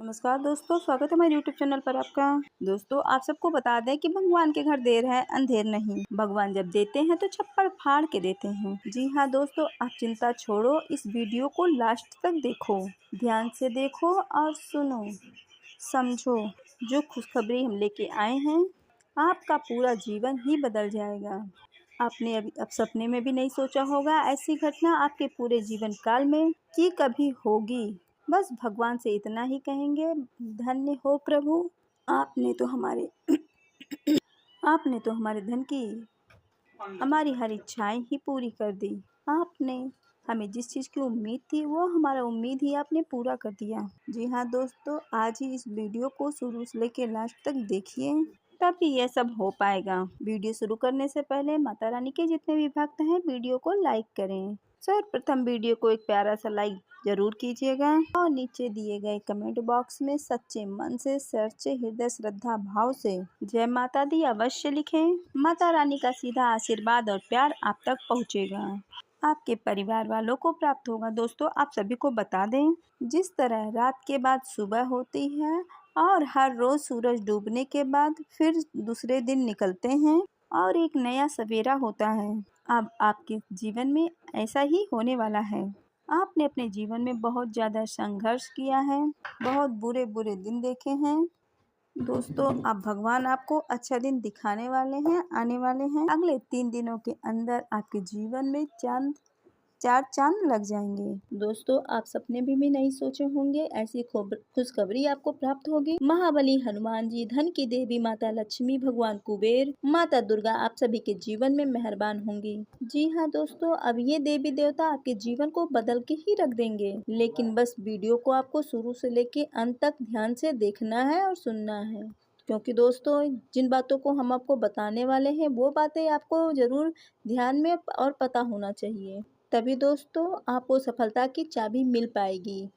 नमस्कार दोस्तों, स्वागत है हमारे यूट्यूब चैनल पर आपका। दोस्तों, आप सबको बता दें कि भगवान के घर देर है अंधेर नहीं। भगवान जब देते हैं तो छप्पड़ फाड़ के देते हैं। जी हाँ दोस्तों, आप चिंता छोड़ो, इस वीडियो को लास्ट तक देखो, ध्यान से देखो और सुनो, समझो। जो खुशखबरी हम लेके आए हैं, आपका पूरा जीवन ही बदल जाएगा। आपने अब सपने में भी नहीं सोचा होगा ऐसी घटना आपके पूरे जीवन काल में कि कभी होगी। बस भगवान से इतना ही कहेंगे, धन्य हो प्रभु, आपने तो हमारे आपने तो हमारे धन की हमारी हर इच्छाएं ही पूरी कर दी। आपने हमें जिस चीज़ की उम्मीद थी वो हमारा उम्मीद ही आपने पूरा कर दिया। जी हाँ दोस्तों, आज ही इस वीडियो को शुरू से लेकर लास्ट तक देखिए, तभी यह सब हो पाएगा। वीडियो शुरू करने से पहले माता रानी के जितने भी भक्त हैं वीडियो को लाइक करें। सर्वप्रथम वीडियो को एक प्यारा सा लाइक जरूर कीजिएगा और नीचे दिए गए कमेंट बॉक्स में सच्चे मन से, सच्चे हृदय, श्रद्धा भाव से जय माता दी अवश्य लिखें। माता रानी का सीधा आशीर्वाद और प्यार आप तक पहुंचेगा, आपके परिवार वालों को प्राप्त होगा। दोस्तों, आप सभी को बता दें, जिस तरह रात के बाद सुबह होती है और हर रोज सूरज डूबने के बाद फिर दूसरे दिन निकलते हैं और एक नया सवेरा होता है, अब आपके जीवन में ऐसा ही होने वाला है। आपने अपने जीवन में बहुत ज़्यादा संघर्ष किया है, बहुत बुरे बुरे दिन देखे हैं। दोस्तों, अब भगवान आपको अच्छा दिन दिखाने वाले हैं, आने वाले हैं। अगले 3 दिनों के अंदर आपके जीवन में चार चांद लग जाएंगे। दोस्तों, आप सपने भी नहीं सोचे होंगे ऐसी खुशखबरी आपको प्राप्त होगी। महाबली हनुमान जी, धन की देवी माता लक्ष्मी, भगवान कुबेर, माता दुर्गा आप सभी के जीवन में मेहरबान होंगी। जी हाँ दोस्तों, अब ये देवी देवता आपके जीवन को बदल के ही रख देंगे, लेकिन बस वीडियो को आपको शुरू से लेके अंत तक ध्यान से देखना है और सुनना है, क्योंकि दोस्तों जिन बातों को हम आपको बताने वाले हैं वो बातें आपको जरूर ध्यान में और पता होना चाहिए, तभी दोस्तों आपको सफलता की चाबी मिल पाएगी।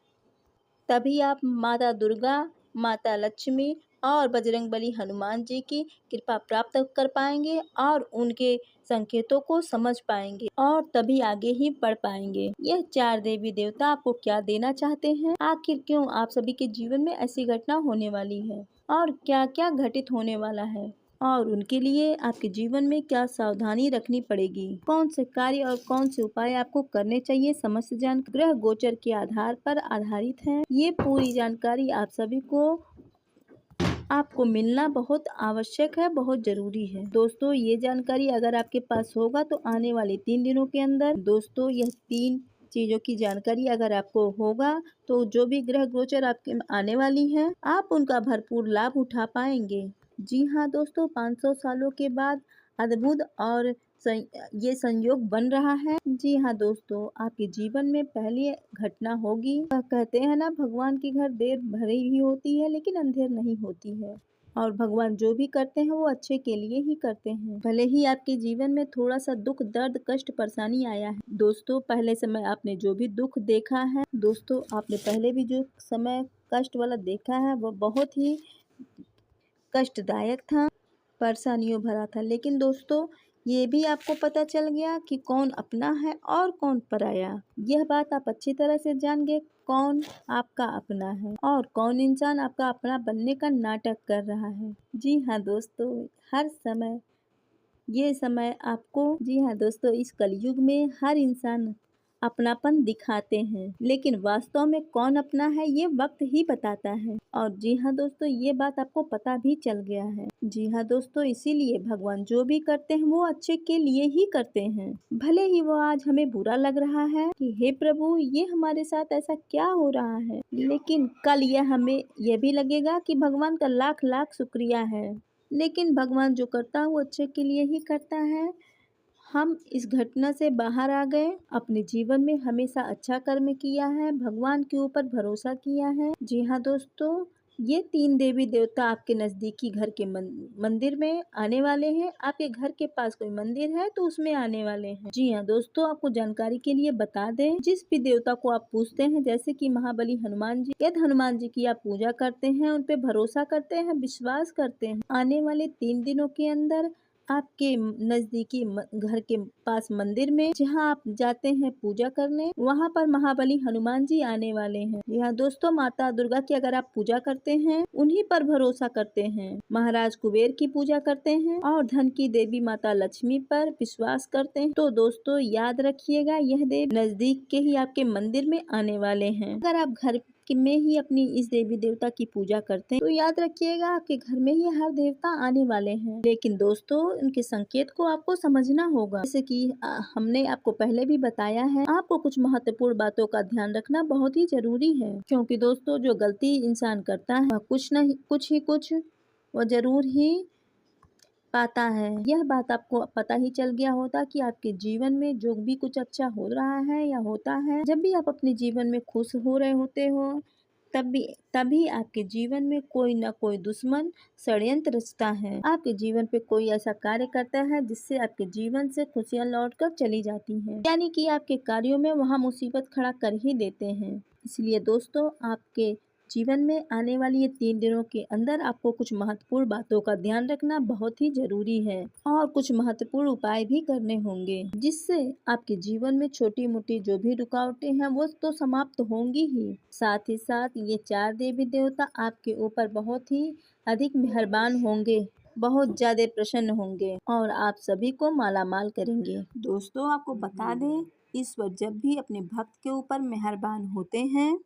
तभी आप माता दुर्गा, माता लक्ष्मी और बजरंगबली हनुमान जी की कृपा प्राप्त कर पाएंगे और उनके संकेतों को समझ पाएंगे और तभी आगे ही बढ़ पाएंगे। यह 4 देवी देवता आपको क्या देना चाहते हैं, आखिर क्यों आप सभी के जीवन में ऐसी घटना होने वाली है और क्या क्या घटित होने वाला है और उनके लिए आपके जीवन में क्या सावधानी रखनी पड़ेगी, कौन से कार्य और कौन से उपाय आपको करने चाहिए, समस्त जानकारी ग्रह गोचर के आधार पर आधारित है। ये पूरी जानकारी आप सभी को आपको मिलना बहुत आवश्यक है, बहुत जरूरी है। दोस्तों, ये जानकारी अगर आपके पास होगा तो आने वाले 3 दिनों के अंदर, दोस्तों यह 3 चीजों की जानकारी अगर आपको होगा तो जो भी ग्रह गोचर आपके आने वाली है आप उनका भरपूर लाभ उठा पाएंगे। जी हाँ दोस्तों, 500 सालों के बाद अद्भुत और ये संयोग बन रहा है। जी हाँ दोस्तों, आपके जीवन में पहली घटना होगी। कहते हैं ना, भगवान के घर देर भरी ही होती है लेकिन अंधेर नहीं होती है, और भगवान जो भी करते हैं वो अच्छे के लिए ही करते हैं। भले ही आपके जीवन में थोड़ा सा दुख, दर्द, कष्ट, परेशानी आया है दोस्तों, पहले समय आपने जो भी दुख देखा है, दोस्तों आपने पहले भी जो समय कष्ट वाला देखा है वो बहुत ही कष्टदायक था, परेशानियों भरा था, लेकिन दोस्तों ये भी आपको पता चल गया कि कौन अपना है और कौन पराया। यह बात आप अच्छी तरह से जान गए, कौन आपका अपना है और कौन इंसान आपका अपना बनने का नाटक कर रहा है। जी हाँ दोस्तों, हर समय ये समय आपको, जी हाँ दोस्तों, इस कलयुग में हर इंसान अपनापन दिखाते हैं, लेकिन वास्तव में कौन अपना है ये वक्त ही बताता है। और जी हाँ दोस्तों, ये बात आपको पता भी चल गया है। जी हाँ दोस्तों, इसीलिए भगवान जो भी करते हैं वो अच्छे के लिए ही करते हैं। भले ही वो आज हमें बुरा लग रहा है कि हे प्रभु ये हमारे साथ ऐसा क्या हो रहा है, लेकिन कल यह हमें यह भी लगेगा कि भगवान का लाख लाख शुक्रिया है। लेकिन भगवान जो करता है वो अच्छे के लिए ही करता है। हम इस घटना से बाहर आ गए, अपने जीवन में हमेशा अच्छा कर्म किया है, भगवान के ऊपर भरोसा किया है। जी हाँ दोस्तों, ये 3 देवी देवता आपके नजदीकी घर के मंदिर में आने वाले हैं। आपके घर के पास कोई मंदिर है तो उसमें आने वाले हैं। जी हाँ दोस्तों, आपको जानकारी के लिए बता दें, जिस भी देवता को आप पूजते हैं, जैसे कि महाबली हनुमान जी, यदि हनुमान जी की आप पूजा करते हैं, उन पे भरोसा करते हैं, विश्वास करते हैं, आने वाले 3 दिनों के अंदर आपके नजदीकी घर के पास मंदिर में जहां आप जाते हैं पूजा करने, वहां पर महाबली हनुमान जी आने वाले हैं। यहाँ दोस्तों माता दुर्गा की अगर आप पूजा करते हैं, उन्हीं पर भरोसा करते हैं, महाराज कुबेर की पूजा करते हैं और धन की देवी माता लक्ष्मी पर विश्वास करते हैं, तो दोस्तों याद रखिएगा यह देव नजदीक के ही आपके मंदिर में आने वाले हैं। अगर आप घर में ही अपनी इस देवी देवता की पूजा करते हैं तो याद रखिएगा आपके घर में ही हर देवता आने वाले हैं। लेकिन दोस्तों इनके संकेत को आपको समझना होगा, जैसे कि हमने आपको पहले भी बताया है, आपको कुछ महत्वपूर्ण बातों का ध्यान रखना बहुत ही जरूरी है, क्योंकि दोस्तों जो गलती इंसान करता है कुछ वो जरूर ही पाता है। यह बात आपको पता ही चल गया होता कि आपके जीवन में जो भी कुछ अच्छा हो रहा है या होता है, जब भी आप अपने जीवन में खुश हो रहे होते हो तभी आपके जीवन में कोई न कोई दुश्मन षड्यंत्र रचता है। आपके जीवन पे कोई ऐसा कार्य करता है जिससे आपके जीवन से खुशियां लौटकर चली जाती हैं, यानी कि आपके कार्यों में वहां मुसीबत खड़ा कर ही देते हैं। इसलिए दोस्तों आपके जीवन में आने वाली ये 3 दिनों के अंदर आपको कुछ महत्वपूर्ण बातों का ध्यान रखना बहुत ही जरूरी है और कुछ महत्वपूर्ण उपाय भी करने होंगे, जिससे आपके जीवन में छोटी मोटी जो भी रुकावटें हैं वो तो समाप्त होंगी ही, साथ ही साथ ये 4 देवी देवता आपके ऊपर बहुत ही अधिक मेहरबान होंगे, बहुत ज्यादा प्रसन्न होंगे और आप सभी को मालामाल करेंगे। दोस्तों आपको बता दें, ईश्वर जब भी अपने भक्त के ऊपर मेहरबान होते हैं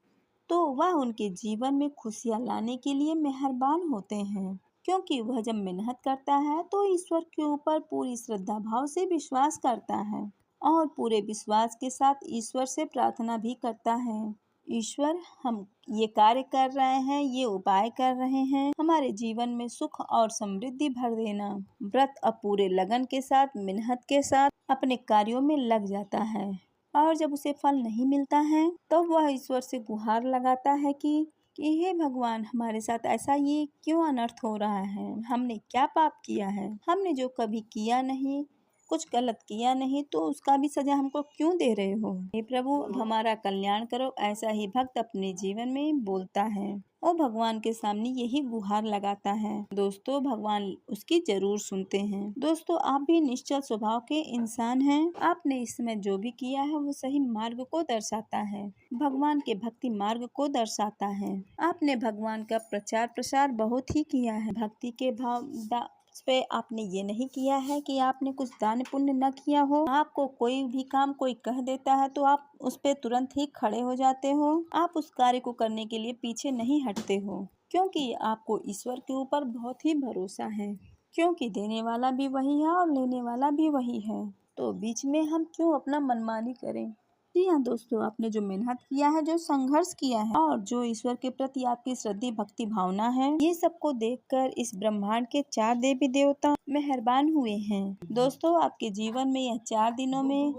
तो वह उनके जीवन में खुशियां लाने के लिए मेहरबान होते हैं, क्योंकि वह जब मेहनत करता है तो ईश्वर के ऊपर पूरी श्रद्धा भाव से विश्वास करता है और पूरे विश्वास के साथ ईश्वर से प्रार्थना भी करता है, ईश्वर हम ये कार्य कर रहे हैं, ये उपाय कर रहे हैं, हमारे जीवन में सुख और समृद्धि भर देना। व्रत अब पूरे लगन के साथ मेहनत के साथ अपने कार्यों में लग जाता है और जब उसे फल नहीं मिलता है तो वह ईश्वर से गुहार लगाता है कि हे भगवान हमारे साथ ऐसा ये क्यों अनर्थ हो रहा है, हमने क्या पाप किया है, हमने जो कभी किया नहीं, कुछ गलत किया नहीं तो उसका भी सजा हमको क्यों दे रहे हो, हे प्रभु अब हमारा कल्याण करो। ऐसा ही भक्त अपने जीवन में बोलता है और भगवान के सामने यही गुहार लगाता है। दोस्तों भगवान उसकी जरूर सुनते हैं। दोस्तों आप भी निश्चल स्वभाव के इंसान हैं, आपने इस समय जो भी किया है वो सही मार्ग को दर्शाता है, भगवान के भक्ति मार्ग को दर्शाता है। आपने भगवान का प्रचार प्रसार बहुत ही किया है, भक्ति के भाव पे आपने ये नहीं किया है कि आपने कुछ दान पुण्य न किया हो, आपको कोई भी काम कोई कह देता है तो आप उस पे तुरंत ही खड़े हो जाते हो, आप उस कार्य को करने के लिए पीछे नहीं हटते हो, क्योंकि आपको ईश्वर के ऊपर बहुत ही भरोसा है, क्योंकि देने वाला भी वही है और लेने वाला भी वही है, तो बीच में हम क्यों अपना मनमानी करें। जी हाँ दोस्तों, आपने जो मेहनत किया है, जो संघर्ष किया है और जो ईश्वर के प्रति आपकी श्रद्धा भक्ति भावना है, ये सबको देखकर इस ब्रह्मांड के 4 देवी देवता मेहरबान हुए हैं। दोस्तों आपके जीवन में यह 4 दिनों में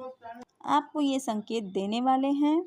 आपको ये संकेत देने वाले हैं,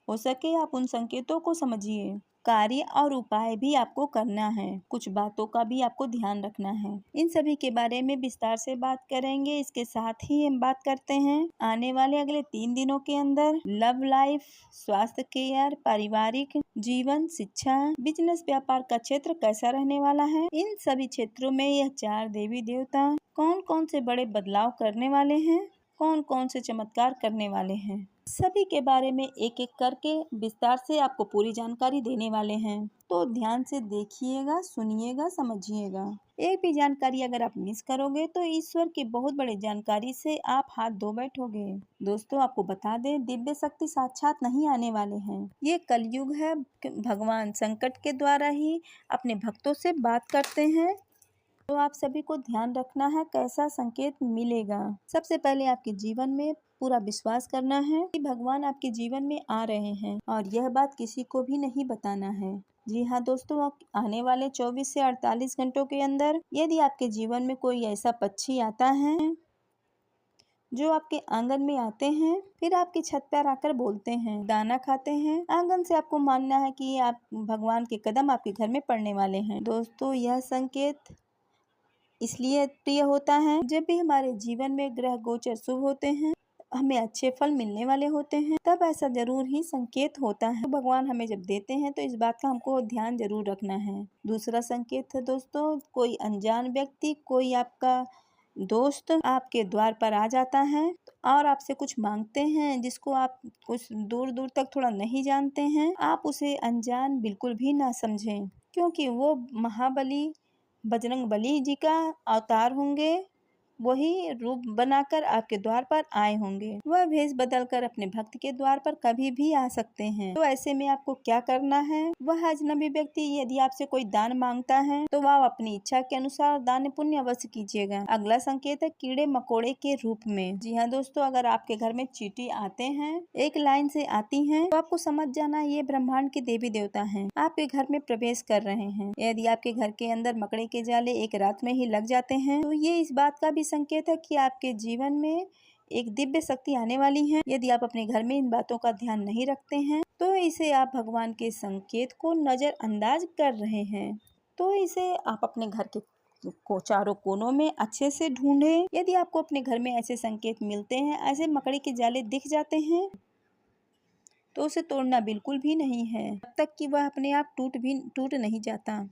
हो सके आप उन संकेतों को समझिए, कार्य और उपाय भी आपको करना है, कुछ बातों का भी आपको ध्यान रखना है। इन सभी के बारे में विस्तार से बात करेंगे। इसके साथ ही हम बात करते हैं आने वाले अगले 3 दिनों के अंदर लव लाइफ, स्वास्थ्य केयर, पारिवारिक जीवन, शिक्षा, बिजनेस, व्यापार का क्षेत्र कैसा रहने वाला है। इन सभी क्षेत्रों में यह 4 देवी देवता कौन कौन से बड़े बदलाव करने वाले हैं, कौन कौन से चमत्कार करने वाले हैं, सभी के बारे में एक एक करके विस्तार से आपको पूरी जानकारी देने वाले हैं, तो ध्यान से देखिएगा, सुनिएगा, समझिएगा। एक भी जानकारी अगर आप मिस करोगे तो ईश्वर की बहुत बड़ी जानकारी से आप हाथ धो बैठोगे। दोस्तों आपको बता दें, दिव्य शक्ति साक्षात नहीं आने वाले हैं, ये कलयुग है, भगवान संकट के द्वारा ही अपने भक्तों से बात करते हैं, तो आप सभी को ध्यान रखना है कैसा संकेत मिलेगा। सबसे पहले आपके जीवन में पूरा विश्वास करना है कि भगवान आपके जीवन में आ रहे हैं और यह बात किसी को भी नहीं बताना है। जी हाँ दोस्तों, आने वाले 24 से 48 घंटों के अंदर यदि आपके जीवन में कोई ऐसा पक्षी आता है जो आपके आंगन में आते हैं, फिर आपकी छत पर आकर बोलते हैं, दाना खाते हैं, आंगन से आपको मानना है कि आप भगवान के कदम आपके घर में पड़ने वाले हैं। दोस्तों यह संकेत इसलिए प्रिय होता है जब भी हमारे जीवन में ग्रह गोचर शुभ होते हैं हमें अच्छे फल मिलने वाले होते हैं, तब ऐसा जरूर ही संकेत होता है। तो भगवान हमें जब देते हैं तो इस बात का हमको ध्यान जरूर रखना है। दूसरा संकेत है दोस्तों, कोई अनजान व्यक्ति, कोई आपका दोस्त आपके द्वार पर आ जाता है और आपसे कुछ मांगते हैं जिसको आप कुछ दूर दूर तक थोड़ा नहीं जानते हैं। आप उसे अनजान बिल्कुल भी ना समझें, क्योंकि वो महाबली बजरंग बली जी का अवतार होंगे। वही रूप बनाकर आपके द्वार पर आए होंगे। वह भेष बदलकर अपने भक्त के द्वार पर कभी भी आ सकते हैं। तो ऐसे में आपको क्या करना है, वह अजनबी व्यक्ति यदि आपसे कोई दान मांगता है तो वह अपनी इच्छा के अनुसार दान पुण्य अवश्य कीजिएगा। अगला संकेत है कीड़े मकोड़े के रूप में। जी हाँ दोस्तों, अगर आपके घर में चींटी आते हैं, एक लाइन से आती हैं, तो आपको समझ जाना ये ब्रह्मांड के देवी देवता हैं, आपके घर में प्रवेश कर रहे हैं। यदि आपके घर के अंदर मकड़े के जाले एक रात में ही लग जाते हैं तो ये इस बात का भी संकेत है कि आपके जीवन में एक दिव्य शक्ति आने वाली है। यदि आप अपने घर में इन बातों का ध्यान नहीं रखते हैं तो इसे आप भगवान के संकेत को नजरअंदाज कर रहे हैं। तो इसे आप अपने घर के चारों कोनों में अच्छे से ढूंढें। यदि आपको अपने घर में ऐसे संकेत मिलते हैं, ऐसे मकड़ी के जाले दिख जाते हैं, तो उसे तोड़ना बिल्कुल भी नहीं है तब तक कि वह अपने आप टूट नहीं जाता।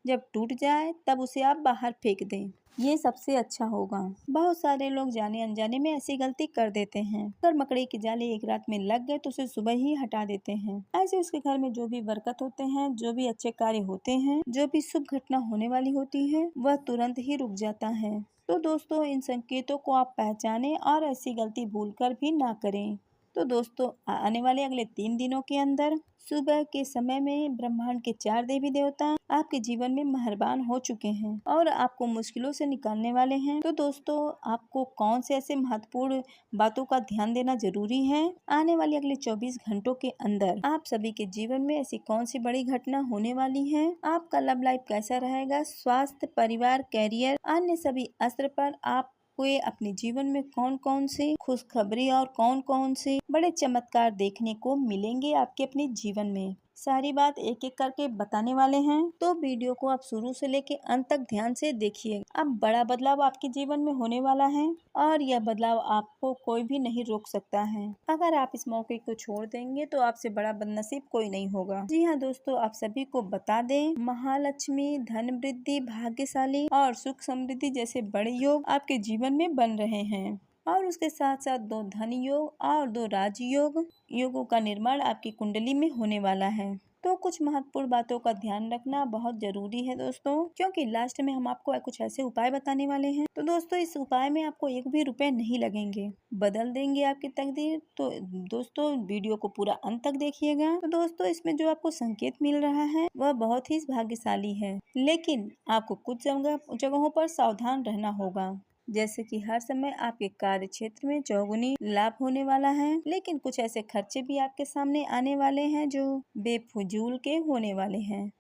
जब टूट जाए तब उसे आप बाहर फेंक दें, ये सबसे अच्छा होगा। बहुत सारे लोग जाने अनजाने में ऐसी गलती कर देते हैं। अगर मकड़ी के जाले एक रात में लग गए तो उसे सुबह ही हटा देते हैं। ऐसे उसके घर में जो भी बरकत होते हैं, जो भी अच्छे कार्य होते हैं, जो भी शुभ घटना होने वाली होती है, वह तुरंत ही रुक जाता है। तो दोस्तों, इन संकेतों को आप पहचानें और ऐसी गलती भूलकर भी ना करें। तो दोस्तों, आने वाले अगले 3 दिनों के अंदर सुबह के समय में ब्रह्मांड के 4 देवी देवता आपके जीवन में मेहरबान हो चुके हैं और आपको मुश्किलों से निकालने वाले हैं। तो दोस्तों, आपको कौन से ऐसे महत्वपूर्ण बातों का ध्यान देना जरूरी है, आने वाले अगले 24 घंटों के अंदर आप सभी के जीवन में ऐसी कौन सी बड़ी घटना होने वाली है, आपका लव लाइफ कैसा रहेगा, स्वास्थ्य, परिवार, कैरियर, अन्य सभी अस्त्र पर आप वे अपने जीवन में कौन कौन सी खुशखबरी और कौन कौन से बड़े चमत्कार देखने को मिलेंगे आपके अपने जीवन में, सारी बात एक एक करके बताने वाले हैं। तो वीडियो को आप शुरू से लेके अंत तक ध्यान से देखिए। अब बड़ा बदलाव आपके जीवन में होने वाला है और यह बदलाव आपको कोई भी नहीं रोक सकता है। अगर आप इस मौके को छोड़ देंगे तो आपसे बड़ा बदनसीब कोई नहीं होगा। जी हाँ दोस्तों, आप सभी को बता दें, महालक्ष्मी, धन वृद्धि, भाग्यशाली और सुख समृद्धि जैसे बड़े योग आपके जीवन में बन रहे हैं और उसके साथ साथ 2 धन योग और 2 राजयोग योगों का निर्माण आपकी कुंडली में होने वाला है। तो कुछ महत्वपूर्ण बातों का ध्यान रखना बहुत जरूरी है दोस्तों, क्योंकि लास्ट में हम आपको कुछ ऐसे उपाय बताने वाले हैं। तो दोस्तों, इस उपाय में आपको 1 भी रुपए नहीं लगेंगे, बदल देंगे आपकी तकदीर। तो दोस्तों, वीडियो को पूरा अंत तक देखिएगा। तो दोस्तों, इसमें जो आपको संकेत मिल रहा है वह बहुत ही भाग्यशाली है, लेकिन आपको कुछ जगहों पर सावधान रहना होगा। जैसे कि हर समय आपके कार्य क्षेत्र में चौगुनी लाभ होने वाला है, लेकिन कुछ ऐसे खर्चे भी आपके सामने आने वाले हैं जो बेफजूल के होने वाले हैं।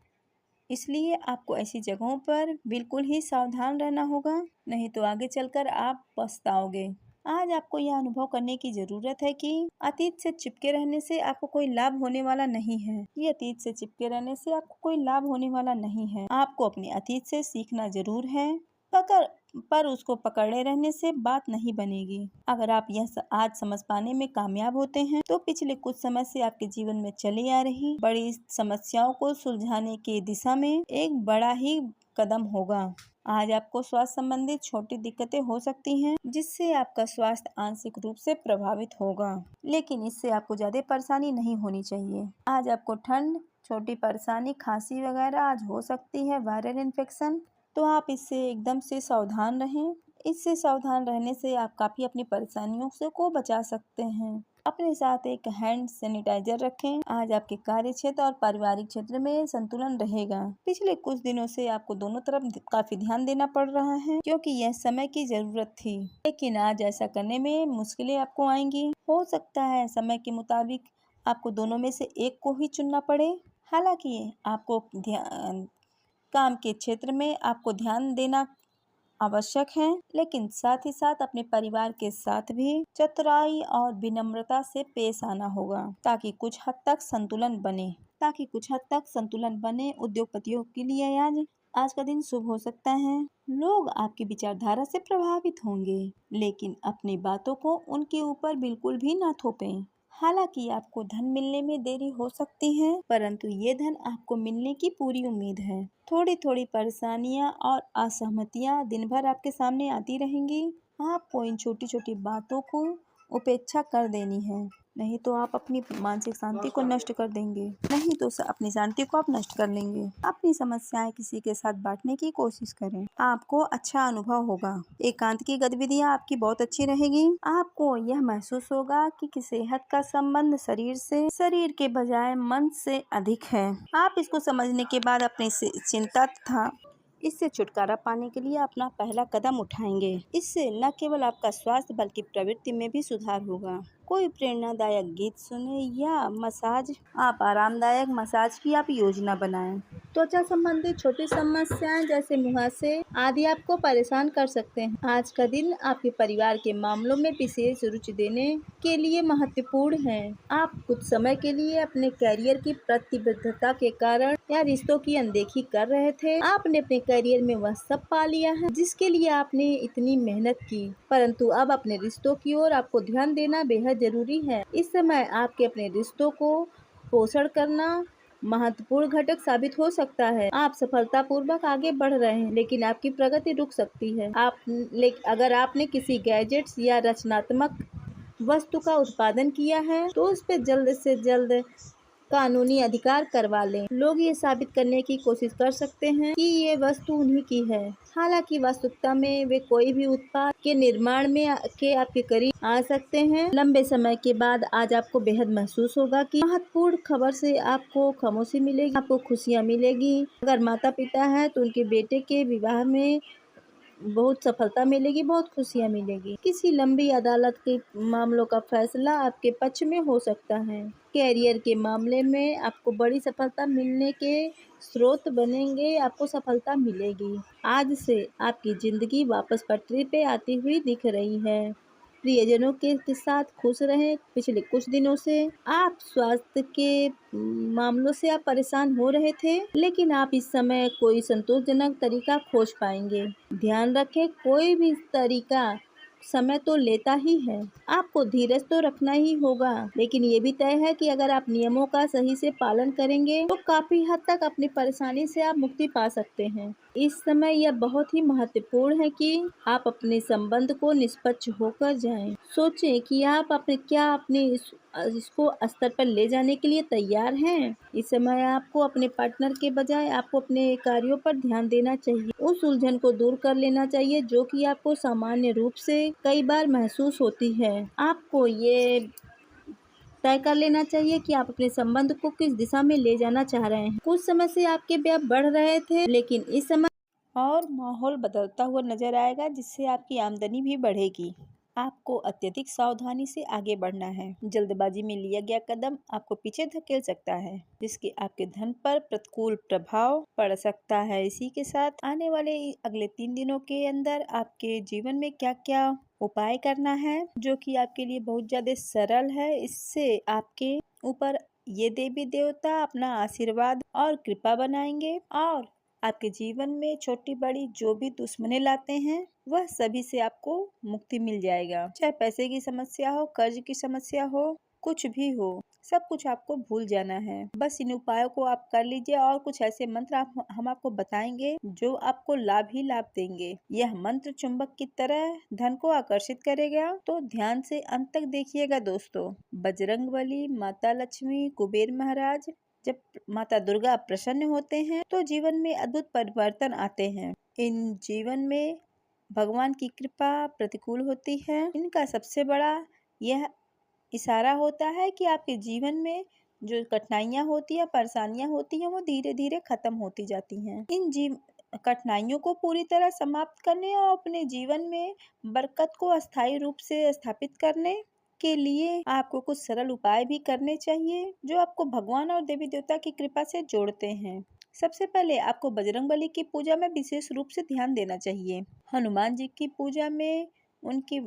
इसलिए आपको ऐसी जगहों पर बिल्कुल ही सावधान रहना होगा, नहीं तो आगे चलकर आप पछताओगे। आज आपको यह अनुभव करने की जरूरत है कि अतीत से चिपके रहने से आपको कोई लाभ होने वाला नहीं है। ये अतीत से चिपके रहने से आपको कोई लाभ होने वाला नहीं है। आपको अपने अतीत से सीखना जरूर है, पर उसको पकड़े रहने से बात नहीं बनेगी। अगर आप यह आज समझ पाने में कामयाब होते हैं तो पिछले कुछ समय से आपके जीवन में चली आ रही बड़ी समस्याओं को सुलझाने की दिशा में एक बड़ा ही कदम होगा। आज आपको स्वास्थ्य संबंधित छोटी दिक्कतें हो सकती हैं, जिससे आपका स्वास्थ्य आंशिक रूप से प्रभावित होगा, लेकिन इससे आपको ज्यादा परेशानी नहीं होनी चाहिए। आज आपको ठंड, छोटी परेशानी, खांसी वगैरह आज हो सकती है, वायरल इन्फेक्शन, तो आप इससे एकदम से सावधान रहें। इससे सावधान रहने से आप काफ़ी अपनी परेशानियों से को बचा सकते हैं। अपने साथ एक हैंड सैनिटाइजर रखें। आज आपके कार्य क्षेत्र और पारिवारिक क्षेत्र में संतुलन रहेगा। पिछले कुछ दिनों से आपको दोनों तरफ काफ़ी ध्यान देना पड़ रहा है, क्योंकि यह समय की ज़रूरत थी, लेकिन आज ऐसा करने में मुश्किलें आपको आएंगी। हो सकता है समय के मुताबिक आपको दोनों में से एक को ही चुनना पड़े। हालांकि आपको काम के क्षेत्र में आपको ध्यान देना आवश्यक है, लेकिन साथ ही साथ अपने परिवार के साथ भी चतुराई और विनम्रता से पेश आना होगा, ताकि कुछ हद तक संतुलन बने। उद्योगपतियों के लिए आज आज का दिन शुभ हो सकता है। लोग आपकी विचारधारा से प्रभावित होंगे, लेकिन अपनी बातों को उनके ऊपर बिल्कुल भी ना थोपें। हालांकि आपको धन मिलने में देरी हो सकती है, परंतु ये धन आपको मिलने की पूरी उम्मीद है। थोड़ी थोड़ी परेशानियां और असहमतियां दिन भर आपके सामने आती रहेंगी। आपको इन छोटी छोटी बातों को उपेक्षा कर देनी है, नहीं तो आप अपनी मानसिक शांति को नष्ट कर देंगे, नहीं तो अपनी शांति को आप नष्ट कर लेंगे। अपनी समस्याएं किसी के साथ बांटने की कोशिश करें, आपको अच्छा अनुभव होगा। एकांत की गतिविधियां आपकी बहुत अच्छी रहेगी। आपको यह महसूस होगा कि सेहत का संबंध शरीर के बजाय मन से अधिक है। आप इसको समझने के बाद अपनी चिंता तथा इससे छुटकारा पाने के लिए अपना पहला कदम उठाएंगे। इससे न केवल आपका स्वास्थ्य बल्कि प्रवृत्ति में भी सुधार होगा। कोई प्रेरणादायक गीत सुने या आप आरामदायक मसाज की आप योजना बनाएं। त्वचा संबंधी छोटी समस्याएं जैसे मुहासे आदि आपको परेशान कर सकते हैं। आज का दिन आपके परिवार के मामलों में विशेष रुचि देने के लिए महत्वपूर्ण है। आप कुछ समय के लिए अपने करियर की प्रतिबद्धता के कारण या रिश्तों की अनदेखी कर रहे थे। आपने अपने करियर में वह सब पा लिया है जिसके लिए आपने इतनी मेहनत की, परंतु अब अपने रिश्तों की ओर आपको ध्यान देना बेहद जरूरी है। इस समय आपके अपने रिश्तों को पोषण करना महत्वपूर्ण घटक साबित हो सकता है। आप सफलतापूर्वक आगे बढ़ रहे हैं, लेकिन आपकी प्रगति रुक सकती है। अगर आपने किसी गैजेट्स या रचनात्मक वस्तु का उत्पादन किया है तो उस पर जल्द से जल्द कानूनी अधिकार करवा लें। लोग ये साबित करने की कोशिश कर सकते हैं कि ये वस्तु उन्हीं की है, हालांकि वास्तविकता में वे कोई भी उत्पाद के निर्माण में आपके करीब आ सकते हैं। लंबे समय के बाद आज आपको बेहद महसूस होगा कि महत्वपूर्ण खबर से आपको खामोशी मिलेगी, आपको खुशियाँ मिलेगी। अगर माता पिता है तो उनके बेटे के विवाह में बहुत सफलता मिलेगी, बहुत खुशियाँ मिलेगी। किसी लंबी अदालत के मामलों का फैसला आपके पक्ष में हो सकता है। कैरियर के मामले में आपको बड़ी सफलता मिलने के स्रोत बनेंगे, आपको सफलता मिलेगी। आज से आपकी जिंदगी वापस पटरी पे आती हुई दिख रही है। प्रियजनों के साथ खुश रहें। पिछले कुछ दिनों से आप स्वास्थ्य के मामलों से आप परेशान हो रहे थे, लेकिन आप इस समय कोई संतोषजनक तरीका खोज पाएंगे। ध्यान रखें, कोई भी तरीका समय तो लेता ही है। आपको धीरज तो रखना ही होगा, लेकिन ये भी तय है कि अगर आप नियमों का सही से पालन करेंगे तो काफी हद तक अपनी परेशानी से आप मुक्ति पा सकते हैं। इस समय यह बहुत ही महत्वपूर्ण है कि आप अपने संबंध को निष्पक्ष होकर जाएं। सोचें कि आप अपने इसको स्तर पर ले जाने के लिए तैयार हैं। इस समय आपको अपने पार्टनर के बजाय आपको अपने कार्यों पर ध्यान देना चाहिए। उस उलझन को दूर कर लेना चाहिए जो कि आपको सामान्य रूप से कई बार महसूस होती है। आपको ये तय कर लेना चाहिए कि आप अपने संबंध को किस दिशा में ले जाना चाह रहे हैं। कुछ समय से आपके व्यय बढ़ रहे थे, लेकिन इस समय और माहौल बदलता हुआ नजर आएगा, जिससे आपकी आमदनी भी बढ़ेगी। आपको अत्यधिक सावधानी से आगे बढ़ना है। जल्दबाजी में लिया गया कदम आपको पीछे धकेल सकता है, जिसके आपके धन पर प्रतिकूल प्रभाव पड़ सकता है। इसी के साथ आने वाले अगले 3 दिनों के अंदर आपके जीवन में क्या क्या उपाय करना है, जो कि आपके लिए बहुत ज्यादा सरल है। इससे आपके ऊपर ये देवी देवता अपना आशीर्वाद और कृपा बनाएंगे और आपके जीवन में छोटी बड़ी जो भी दुश्मनी लाते हैं वह सभी से आपको मुक्ति मिल जाएगा। चाहे पैसे की समस्या हो, कर्ज की समस्या हो, कुछ भी हो, सब कुछ आपको भूल जाना है। बस इन उपायों को आप कर लीजिए और कुछ ऐसे मंत्र हम आपको बताएंगे जो आपको लाभ ही लाभ देंगे। यह मंत्र चुंबक की तरह धन को आकर्षित करेगा, तो ध्यान से अंत तक देखिएगा दोस्तों। बजरंगबली, माता लक्ष्मी, कुबेर महाराज, जब माता दुर्गा प्रसन्न होते हैं तो जीवन में अद्भुत परिवर्तन आते हैं। इन जीवन में भगवान की कृपा प्रतिकूल होती है। इनका सबसे बड़ा यह इशारा होता है कि आपके जीवन में जो कठिनाइयां होती है, परेशानियां होती हैं, वो धीरे धीरे खत्म होती जाती हैं। इन कठिनाइयों को पूरी तरह समाप्त करने और अपने जीवन में बरकत को अस्थायी रूप से स्थापित करने के लिए आपको कुछ सरल उपाय भी करने चाहिए, जो आपको भगवान और देवी देवता की कृपा से जोड़ते हैं। सबसे पहले आपको बजरंगबली की पूजा में विशेष रूप से ध्यान देना चाहिए। हनुमान जी की पूजा में उनकी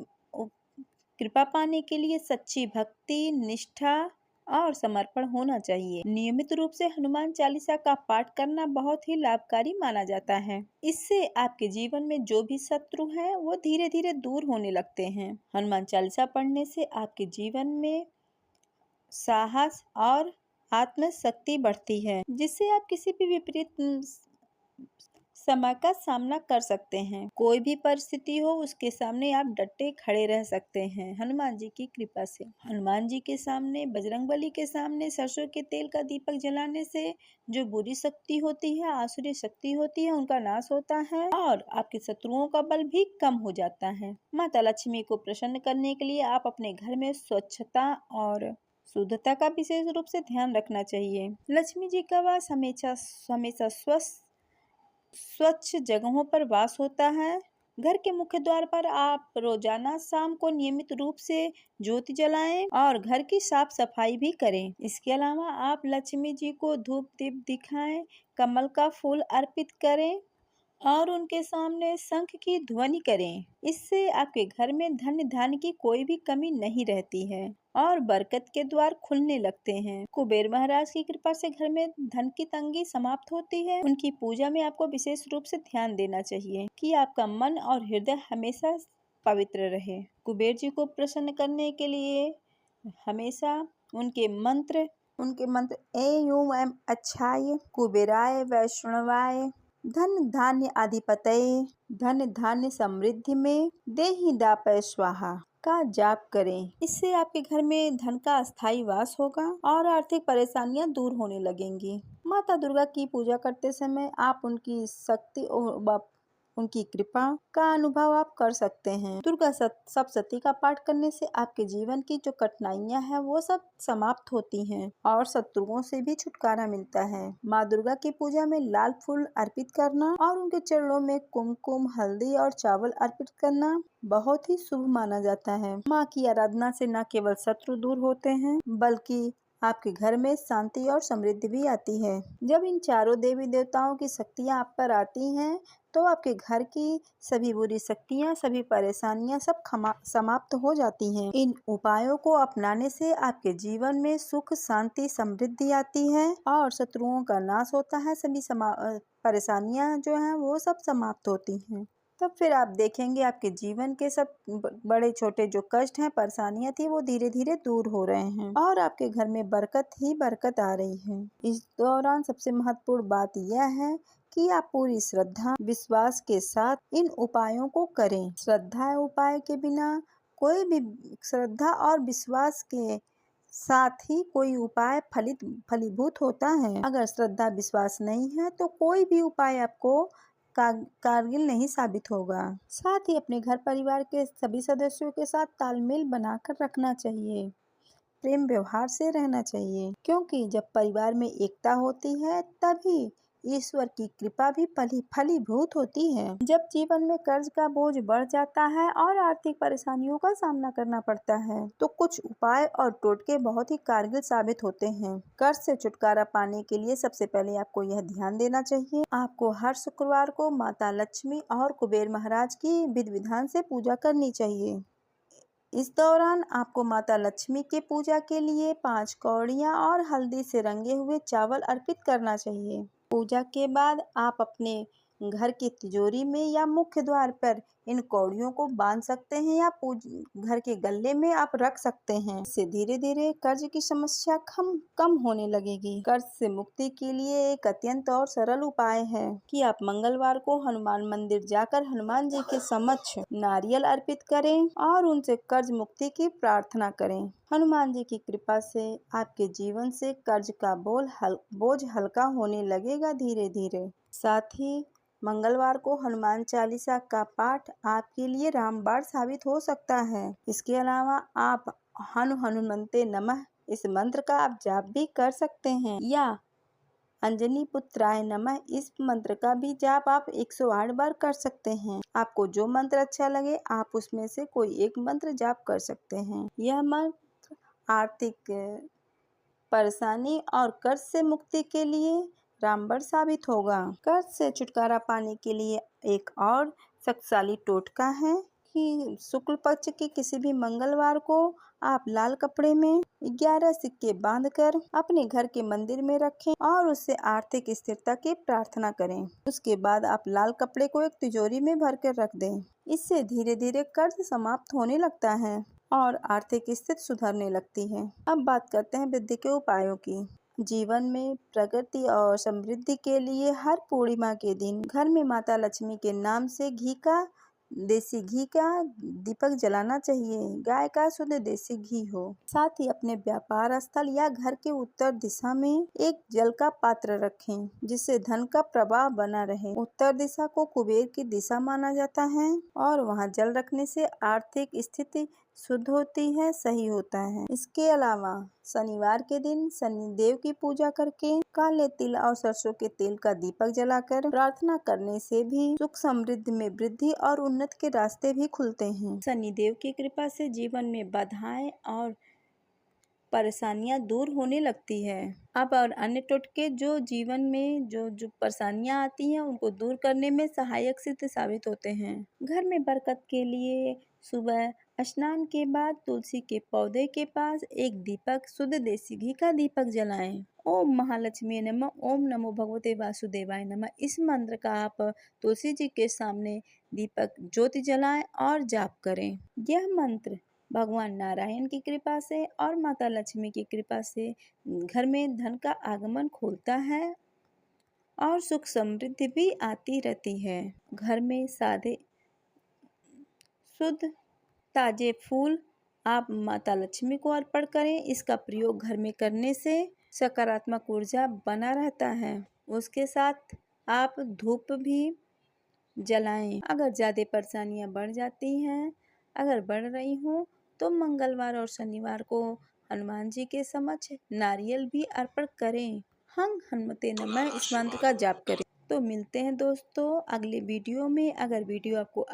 कृपा पाने के लिए सच्ची भक्ति, निष्ठा और समर्पण होना चाहिए। नियमित रूप से हनुमान चालीसा का पाठ करना बहुत ही लाभकारी माना जाता है। इससे आपके जीवन में जो भी शत्रु हैं वो धीरे धीरे दूर होने लगते हैं। हनुमान चालीसा पढ़ने से आपके जीवन में साहस और आत्मशक्ति बढ़ती है, जिससे आप किसी भी विपरीत समय का सामना कर सकते हैं। कोई भी परिस्थिति हो उसके सामने आप डटे खड़े रह सकते हैं हनुमान जी की कृपा से। हनुमान जी के सामने, बजरंगबली के सामने सरसों के तेल का दीपक जलाने से जो बुरी शक्ति होती है, आसुरी शक्ति होती है, उनका नाश होता है और आपके शत्रुओं का बल भी कम हो जाता है। माता लक्ष्मी को प्रसन्न करने के लिए आप अपने घर में स्वच्छता और शुद्धता का विशेष रूप से ध्यान रखना चाहिए। लक्ष्मी जी का वास हमेशा स्वच्छ जगहों पर वास होता है। घर के मुख्य द्वार पर आप रोजाना शाम को नियमित रूप से ज्योति जलाएं और घर की साफ सफाई भी करें। इसके अलावा आप लक्ष्मी जी को धूप दीप दिखाएं, कमल का फूल अर्पित करें और उनके सामने शंख की ध्वनि करें। इससे आपके घर में धन धान्य की कोई भी कमी नहीं रहती है और बरकत के द्वार खुलने लगते हैं। कुबेर महाराज की कृपा से घर में धन की तंगी समाप्त होती है। उनकी पूजा में आपको विशेष रूप से ध्यान देना चाहिए कि आपका मन और हृदय हमेशा पवित्र रहे। कुबेर जी को प्रसन्न करने के लिए हमेशा उनके मंत्र एं अच्छाय कुबेराय वैष्णवाय धन धान्य अधिपतये धन धान्य समृद्धि में देहि दापय स्वाहा का जाप करें। इससे आपके घर में धन का अस्थायी वास होगा और आर्थिक परेशानियां दूर होने लगेंगी। माता दुर्गा की पूजा करते समय आप उनकी शक्ति और उनकी कृपा का अनुभव आप कर सकते हैं। दुर्गा सप्तशती का पाठ करने से आपके जीवन की जो कठिनाइयां हैं वो सब समाप्त होती हैं और शत्रुओं से भी छुटकारा मिलता है। माँ दुर्गा की पूजा में लाल फूल अर्पित करना और उनके चरणों में कुमकुम, हल्दी और चावल अर्पित करना बहुत ही शुभ माना जाता है। माँ की आराधना से न केवल शत्रु दूर होते हैं बल्कि आपके घर में शांति और समृद्धि भी आती है। जब इन चारों देवी देवताओं की शक्तियाँ आप पर आती हैं तो आपके घर की सभी बुरी शक्तियाँ, सभी परेशानियाँ सब समाप्त हो जाती हैं। इन उपायों को अपनाने से आपके जीवन में सुख, शांति, समृद्धि आती है और शत्रुओं का नाश होता है। सभी परेशानियाँ जो हैं वो सब समाप्त होती हैं। तब फिर आप देखेंगे आपके जीवन के सब बड़े छोटे जो कष्ट हैं, परेशानियां थी, वो धीरे धीरे दूर हो रहे हैं और आपके घर में बरकत ही बरकत आ रही है। इस दौरान सबसे महत्वपूर्ण बात यह है कि आप पूरी श्रद्धा विश्वास के साथ इन उपायों को करें। श्रद्धा उपाय के बिना कोई भी श्रद्धा और विश्वास के साथ ही कोई उपाय फलीभूत होता है। अगर श्रद्धा विश्वास नहीं है तो कोई भी उपाय आपको कारगर नहीं साबित होगा। साथ ही अपने घर परिवार के सभी सदस्यों के साथ तालमेल बनाकर रखना चाहिए, प्रेम व्यवहार से रहना चाहिए, क्योंकि जब परिवार में एकता होती है तभी ईश्वर की कृपा भी फलीभूत होती है। जब जीवन में कर्ज का बोझ बढ़ जाता है और आर्थिक परेशानियों का सामना करना पड़ता है तो कुछ उपाय और टोटके बहुत ही कारगर साबित होते हैं। कर्ज से छुटकारा पाने के लिए सबसे पहले आपको यह ध्यान देना चाहिए, आपको हर शुक्रवार को माता लक्ष्मी और कुबेर महाराज की विधि विधान से पूजा करनी चाहिए। इस दौरान आपको माता लक्ष्मी के पूजा के लिए 5 कौड़ियाँ और हल्दी से रंगे हुए चावल अर्पित करना चाहिए। पूजा के बाद आप अपने घर की तिजोरी में या मुख्य द्वार पर इन कौड़ियों को बांध सकते हैं या घर के गल्ले में आप रख सकते हैं। इससे धीरे धीरे कर्ज की समस्या कम होने लगेगी। कर्ज से मुक्ति के लिए एक अत्यंत और सरल उपाय है कि आप मंगलवार को हनुमान मंदिर जाकर हनुमान जी के समक्ष नारियल अर्पित करें और उनसे कर्ज मुक्ति की प्रार्थना करें। हनुमान जी की कृपा से आपके जीवन से कर्ज का बोझ हल्का होने लगेगा धीरे धीरे। साथ ही मंगलवार को हनुमान चालीसा का पाठ आपके लिए रामबाण साबित हो सकता है। इसके अलावा आप हनुमन्ते नमः इस मंत्र का आप जाप भी कर सकते हैं या अंजनी पुत्राय नमः इस मंत्र का भी जाप आप 108 बार कर सकते हैं। आपको जो मंत्र अच्छा लगे आप उसमें से कोई एक मंत्र जाप कर सकते हैं। यह मंत्र आर्थिक परेशानी और कर्ज से मुक्ति के लिए रामबाण साबित होगा। कर्ज से छुटकारा पाने के लिए एक और शक्तिशाली टोटका है कि शुक्ल पक्ष के किसी भी मंगलवार को आप लाल कपड़े में 11 सिक्के बांधकर अपने घर के मंदिर में रखें और उससे आर्थिक स्थिरता की प्रार्थना करें। उसके बाद आप लाल कपड़े को एक तिजोरी में भर कर रख दें। इससे धीरे धीरे कर्ज समाप्त होने लगता है और आर्थिक स्थिति सुधरने लगती है। अब बात करते हैं वृद्धि के उपायों की। जीवन में प्रगति और समृद्धि के लिए हर पूर्णिमा के दिन घर में माता लक्ष्मी के नाम से देसी घी का दीपक जलाना चाहिए। गाय का शुद्ध देसी घी हो। साथ ही अपने व्यापार स्थल या घर के उत्तर दिशा में एक जल का पात्र रखें, जिससे धन का प्रवाह बना रहे। उत्तर दिशा को कुबेर की दिशा माना जाता है और वहां जल रखने से आर्थिक स्थिति शुद्ध होती है, सही होता है। इसके अलावा शनिवार के दिन शनिदेव की पूजा करके काले तिल और सरसों के तेल का दीपक जलाकर प्रार्थना करने से भी सुख समृद्धि में वृद्धि और उन्नति के रास्ते भी खुलते हैं। शनिदेव की कृपा से जीवन में बाधाएं और परेशानियां दूर होने लगती है। अब और अन्य टोटके जो जीवन में जो परेशानियां आती हैं उनको दूर करने में सहायक सिद्ध साबित होते हैं। घर में बरकत के लिए सुबह स्नान के बाद तुलसी के पौधे के पास एक दीपक शुद्ध देसी घी का दीपक जलाएं। ओम महालक्ष्मी नमः, ओम नमो भगवते वासुदेवाय नमः। इस मंत्र का आप तुलसी जी के सामने दीपक ज्योति जलाएं और जाप करें। यह मंत्र भगवान नारायण की कृपा से और माता लक्ष्मी की कृपा से घर में धन का आगमन खोलता है और सुख समृद्धि भी आती रहती है। घर में सादे शुद्ध ताजे फूल आप माता लक्ष्मी को अर्पण करें। इसका प्रयोग घर में करने से सकारात्मक ऊर्जा बना रहता है। उसके साथ आप धूप भी जलाएं। अगर ज़्यादा परेशानियां बढ़ जाती हैं, अगर बढ़ रही हों, तो मंगलवार और शनिवार को हनुमान जी के समक्ष नारियल भी अर्पण करें। हम हनुमते नमः इस मंत्र का जाप करें। तो मिलते हैं दोस्तों अगले वीडियो में। अगर वीडियो आपको